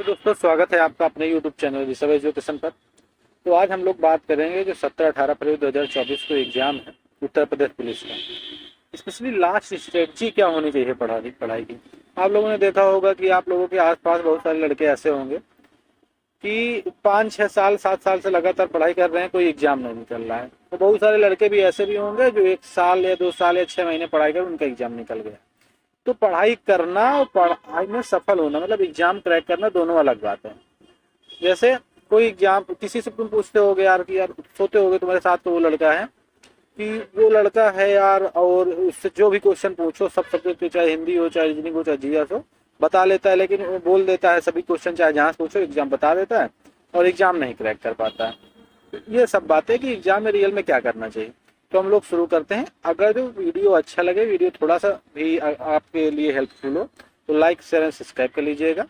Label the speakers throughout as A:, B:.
A: तो दोस्तों स्वागत है आपका अपने YouTube चैनल ऋषभ एजुकेशन पर। तो आज हम लोग बात करेंगे जो 17-18 फरवरी 2024 को एग्जाम है उत्तर प्रदेश पुलिस का। स्पेशली लास्ट स्ट्रेटजी क्या होनी चाहिए पढ़ाई की। आप लोगों ने देखा होगा कि आप लोगों के आसपास बहुत सारे लड़के ऐसे होंगे कि 5-6 साल 7 साल से लगातार पढ़ाई कर रहे हैं, कोई एग्जाम नहीं निकल रहा है। तो बहुत सारे लड़के भी ऐसे भी होंगे जो 1 साल या 2 साल या 6 महीने पढ़ाई कर उनका एग्जाम निकल गया। तो पढ़ाई करना और पढ़ाई में सफल होना मतलब एग्जाम क्रैक करना दोनों अलग बात है। जैसे कोई एग्जाम किसी से तुम पूछते होगे यार कि यार सोते होगे तुम्हारे साथ तो वो लड़का है कि वो लड़का है यार, और उससे जो भी क्वेश्चन पूछो सब सब्जेक्ट चाहे हिंदी हो चाहे रीजनिंग हो चाहे जीएस हो बता लेता है, लेकिन वो बोल देता है सभी क्वेश्चन चाहे जहाँ से पूछो एग्जाम बता देता है और एग्जाम नहीं क्रैक कर पाता है। ये सब बातें कि एग्जाम में रियल में क्या करना चाहिए। तो हम लोग शुरू करते हैं। अगर जो वीडियो अच्छा लगे, वीडियो थोड़ा सा भी आपके लिए हेल्पफुल हो तो लाइक शेयर एंड सब्सक्राइब कर लीजिएगा।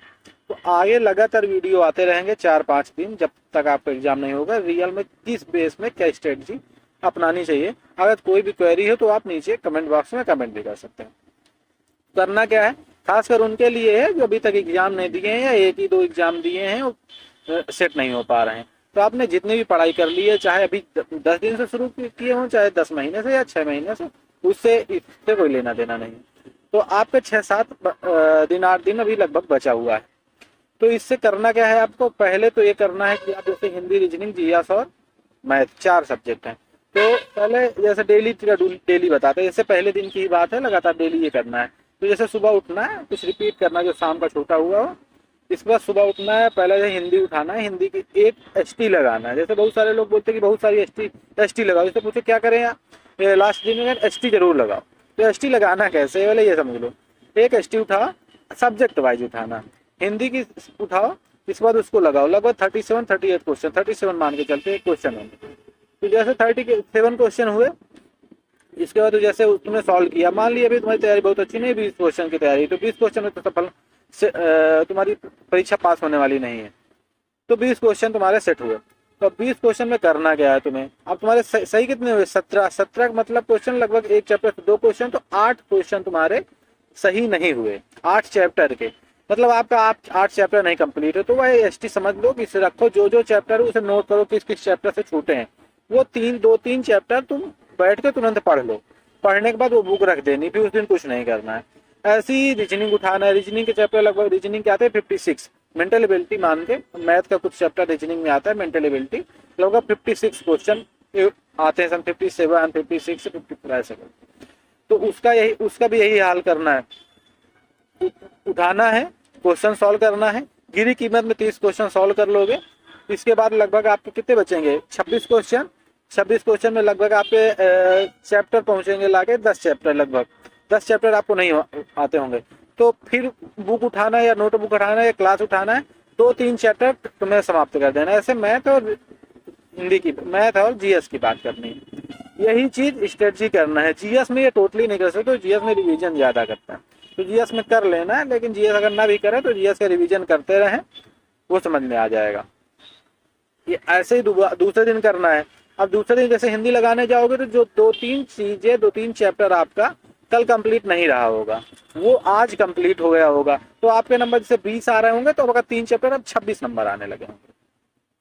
A: तो आगे लगातार वीडियो आते रहेंगे 4-5 दिन जब तक आपका एग्जाम नहीं होगा। रियल में किस बेस में क्या स्ट्रेटजी अपनानी चाहिए, अगर कोई भी क्वेरी हो तो आप नीचे कमेंट बॉक्स में कमेंट भी कर सकते हैं। करना क्या है, खासकर उनके लिए है जो अभी तक एग्जाम नहीं दिए हैं या 1 ही 2 एग्जाम दिए हैं और सेट नहीं हो पा रहे हैं। तो आपने जितनी भी पढ़ाई कर ली है, चाहे अभी 10 दिन से शुरू किए हों चाहे 10 महीने से या 6 महीने से, उससे इससे कोई लेना देना नहीं। तो आपके 6-7 दिन 8 दिन अभी लगभग बचा हुआ है। तो इससे करना क्या है, आपको पहले तो ये करना है कि आप जैसे हिंदी रीजनिंग जीएस और मैथ 4 सब्जेक्ट हैं। तो पहले जैसे डेली बताते हैं, जैसे पहले दिन की ही बात है, लगातार डेली ये करना है। तो जैसे सुबह उठना है, कुछ रिपीट करना जो शाम का छूटा हुआ हो। इसके बाद सुबह उठना है, पहले जो हिंदी उठाना है, हिंदी की एक एसटी लगाना है। जैसे बहुत सारे लोग बोलते हैं कि बहुत सारी एसटी लगाओ, जैसे पूछे क्या करें यार लास्ट दिन में एसटी जरूर लगाओ। तो एसटी लगाना कैसे, पहले ये समझ लो। एक एसटी उठाओ, सब्जेक्ट वाइज उठाना, हिंदी की उठाओ, इसके बाद उसको लगाओ। लगभग 37-38 क्वेश्चन, 37 मान के चलते एक क्वेश्चन होंगे। तो जैसे 37 क्वेश्चन हुए, इसके बाद तो जैसे तुमने सॉल्व किया, मान लिया अभी तुम्हारी तैयारी बहुत अच्छी नहीं, 20 क्वेश्चन की तैयारी, तो 20 क्वेश्चन में तो सफल से तुम्हारी परीक्षा पास होने वाली नहीं है। तो 20 क्वेश्चन तुम्हारे सेट हुए। तो 20 क्वेश्चन में करना क्या है तुम्हें, अब तुम्हारे सही कितने हुए, 17 मतलब क्वेश्चन, लगभग एक चैप्टर से 2 क्वेश्चन, तो 8 क्वेश्चन तुम्हारे सही नहीं हुए 8 चैप्टर के। मतलब आपका 8 चैप्टर नहीं कंप्लीट है। तो वह एसटी समझ लो कि इसे रखो, जो चैप्टर है उसे नोट करो किस किस चैप्टर से छूटे हैं। वो 2-3 चैप्टर तुम बैठ के तुरंत पढ़ लो। पढ़ने के बाद वो बुक रख देनी, फिर उस दिन कुछ नहीं करना है। ऐसी ही रीजनिंग उठाना है। रीजनिंग के चैप्टर लगभग रीजनिंग के आते हैं 56, मेंटल एबिलिटी मान के, मैथ का कुछ चैप्टर रीजनिंग में आता है मेंटल एबिलिटी, लगभग 56 क्वेश्चन आते हैं, 57, 56, 55। तो उसका भी यही हाल करना है, उठाना है, क्वेश्चन सॉल्व करना है। गिरी कीमत में 30 क्वेश्चन सॉल्व कर लोगे, इसके बाद लगभग आपके कितने बचेंगे, 26 क्वेश्चन। 26 क्वेश्चन में लगभग आपके चैप्टर पहुंचेंगे लाके 10 चैप्टर, लगभग 10 चैप्टर आपको नहीं आते होंगे। तो फिर बुक उठाना है या नोटबुक उठाना है या क्लास उठाना है, 2-3 चैप्टर तुम्हें समाप्त कर देना है। ऐसे मैथ और जीएस की बात करनी है। यही चीज स्ट्रेटजी करना है। जीएस में ये टोटली नहीं कर सकते, तो जीएस में रिवीजन ज्यादा करता है, तो जीएस में कर लेना है। लेकिन जीएस अगर ना भी करें तो जीएस का रिवीजन करते रहें, वो समझ में आ जाएगा। ये ऐसे ही दूसरे दिन करना है। अब दूसरे दिन जैसे हिंदी लगाने जाओगे तो जो 2-3 चैप्टर आपका कल कंप्लीट नहीं रहा होगा, वो आज कंप्लीट हो गया होगा। तो आपके नंबर जैसे 20 आ रहे होंगे, तो अगर 3 चैप्टर अब 26 नंबर आने लगे होंगे।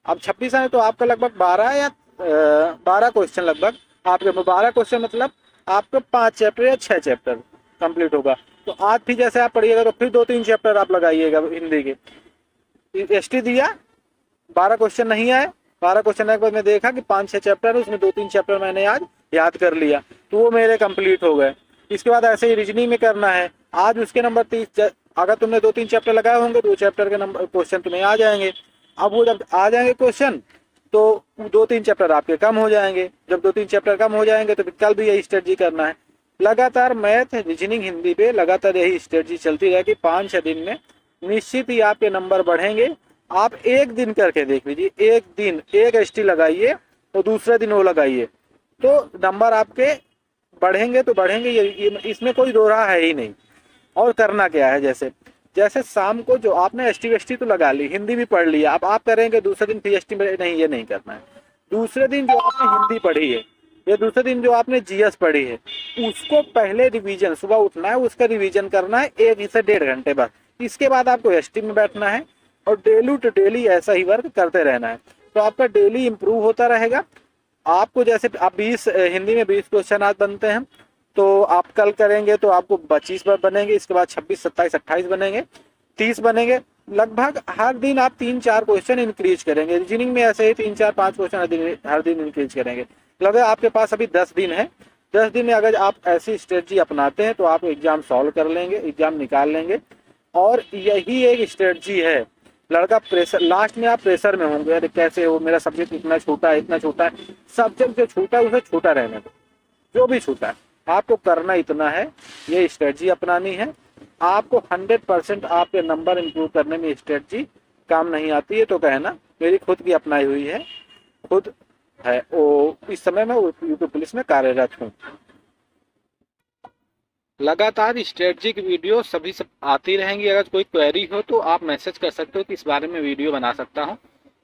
A: अब 26 आए तो आपका लगभग 12 क्वेश्चन, लगभग आपके 12 क्वेश्चन मतलब आपको 5 चैप्टर या 6 चैप्टर कंप्लीट होगा। तो आज फिर जैसे आप पढ़िएगा तो फिर 2-3 चैप्टर आप लगाइएगा हिंदी के। एसटी दिया, 12 क्वेश्चन नहीं आए, 12 क्वेश्चन के बाद मैं देखा कि 5-6 चैप्टर है, उसमें 2-3 चैप्टर मैंने आज याद कर लिया, तो वो मेरे कंप्लीट हो गए। इसके बाद ऐसे ही रीजनिंग में करना है। आज उसके नंबर 30, अगर तुमने 2-3 चैप्टर लगाए होंगे तो 2 चैप्टर के नंबर क्वेश्चन तुम्हें आ जाएंगे। अब वो जब आ जाएंगे क्वेश्चन तो 2-3 चैप्टर आपके कम हो जाएंगे। जब 2-3 चैप्टर कम हो जाएंगे तो फिर कल भी यही स्ट्रेटजी करना है। लगातार मैथ रीजनिंग हिंदी पे लगातार यही स्ट्रेटजी चलती रहेगी। 5-6 दिन में निश्चित ही आपके नंबर बढ़ेंगे। आप एक दिन करके देख लीजिए, एक दिन एक एसटी लगाइए तो दूसरे दिन वो लगाइए, तो नंबर आपके बढ़ेंगे तो बढ़ेंगे, ये इसमें कोई दो राह है ही नहीं। और करना क्या है, जैसे शाम को जो आपने एसटी तो लगा ली, हिंदी भी पढ़ लिया, अब आप करेंगे दूसरे दिन फिर एसटी नहीं, ये नहीं करना है। दूसरे दिन जो आपने हिंदी पढ़ी है या दूसरे दिन जो आपने जीएस पढ़ी है, उसको पहले रिवीजन, सुबह उठना है, उसका रिवीजन करना है 1 से 1.5 घंटे बाद। इसके बाद आपको एसटी में बैठना है। और डेली टू डेली ऐसा ही वर्क करते रहना है, तो आपका डेली इम्प्रूव होता रहेगा। आपको जैसे आप 20 हिंदी में 20 क्वेश्चन आज बनते हैं, तो आप कल करेंगे तो आपको 25 बार बनेंगे, इसके बाद 26, 27, 28 बनेंगे, 30 बनेंगे। लगभग हर दिन आप 3-4 क्वेश्चन इंक्रीज करेंगे। रीजनिंग में ऐसे ही 3-4-5 क्वेश्चन हर दिन इंक्रीज करेंगे। लगभग आपके पास अभी 10 दिन है, 10 दिन में अगर आप ऐसी स्ट्रेटजी अपनाते हैं तो आप एग्जाम सॉल्व कर लेंगे, एग्जाम निकाल लेंगे। और यही एक स्ट्रेटजी है। लड़का प्रेशर, लास्ट में आप प्रेशर में होंगे, अरे कैसे हो, मेरा सब्जेक्ट इतना छोटा है, इतना छोटा है। सब्जेक्ट जो छोटा है उसे छोटा रहने दो, जो भी छोटा है आपको करना इतना है, ये स्ट्रेटजी अपनानी है। आपको 100% आपके नंबर इंप्रूव करने में स्ट्रेटजी काम नहीं आती है तो कहना, मेरी खुद की अपनाई हुई है, खुद है। वो इस समय मैं यूट्यूब पुलिस में कार्यरत हूँ। लगातार स्ट्रेटजी की वीडियो सभी सब आती रहेंगी। अगर कोई क्वेरी हो तो आप मैसेज कर सकते हो कि इस बारे में वीडियो बना सकता हूँ।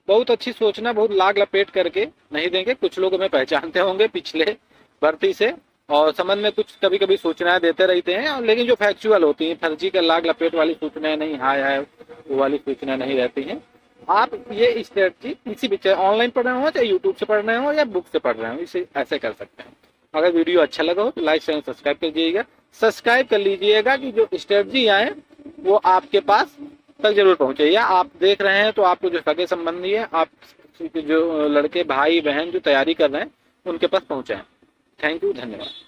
A: बहुत अच्छी सोचना, बहुत लाग लपेट करके नहीं देंगे। कुछ लोग हमें पहचानते होंगे पिछले भर्ती से, और समझ में कुछ कभी कभी सूचनाएं देते रहते हैं, लेकिन जो फैक्चुअल होती हैं, फर्जी का लाग लपेट वाली सूचनाएं नहीं, हाय हाय वो वाली सूचनाएं नहीं रहती हैं। आप ये स्ट्रेटजी किसी भी, चाहे ऑनलाइन पढ़ रहे हो, चाहे यूट्यूब से पढ़ रहे हो या बुक से पढ़ रहे हो, इसे ऐसे कर सकते हैं। अगर वीडियो अच्छा लगा हो तो लाइक चैनल सब्सक्राइब कर दीजिएगा, सब्सक्राइब कर लीजिएगा कि जो स्ट्रेटजी आए वो आपके पास तक जरूर पहुंचे। या आप देख रहे हैं तो आपको जो सगे संबंधी है, आप जो लड़के भाई बहन जो तैयारी कर रहे हैं उनके पास पहुंचाएं। थैंक यू, धन्यवाद।